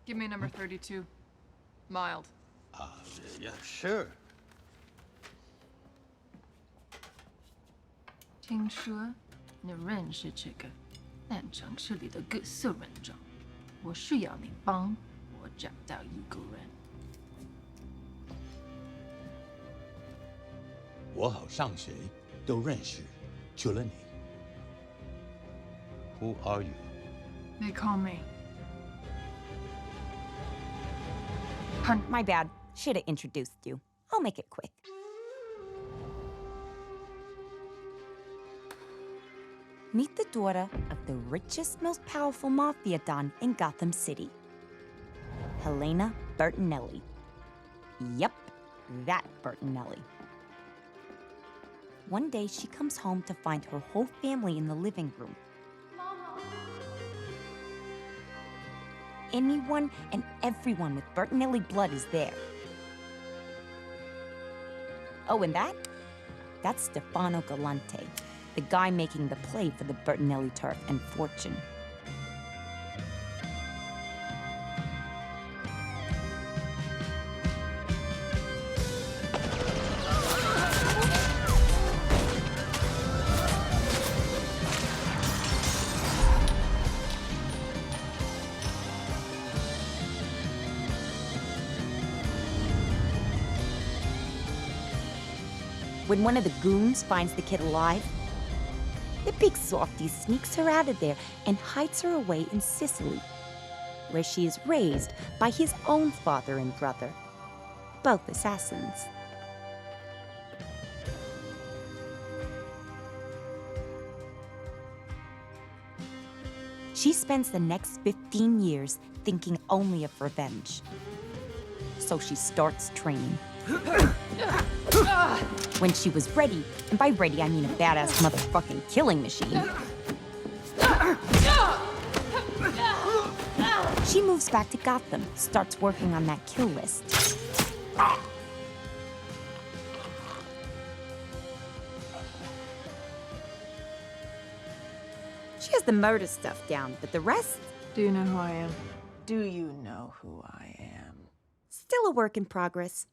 Give me number 32. Mild. Yeah, sure. 听说你认识这个烂城市里的各色人种，我需要你帮我找到一个人。我好像谁都认识，除了你。Who are you? They call me My bad. Should have introduced you. I'll make it quick. Meet the daughter of the richest, most powerful mafia don in Gotham City. Helena Bertinelli. Yep, that Bertinelli. One day, she comes home to find her whole family in the living room. Anyone and everyone with Bertinelli blood is there. Oh, and that's Stefano Galante, the guy making the play for the Bertinelli turf and fortune. When one of the goons finds the kid alive, the big softie sneaks her out of there and hides her away in Sicily, where she is raised by his own father and brother, both assassins. She spends the next 15 years thinking only of revenge. So she starts training. When she was ready, and by ready I mean a badass motherfucking killing machine, she moves back to Gotham, starts working on that kill list. She has the murder stuff down, but the rest? Do you know who I am? Do you know who I am? Still a work in progress.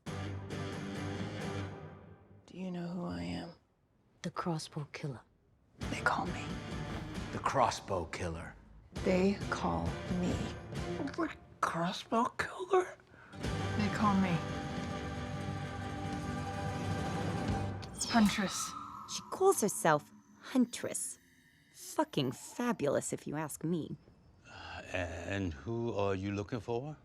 Do you know who I am? The crossbow killer. They call me. The crossbow killer. They call me. The crossbow killer? They call me huntress. She calls herself huntress. Fucking fabulous, if you ask me. And who are you looking for?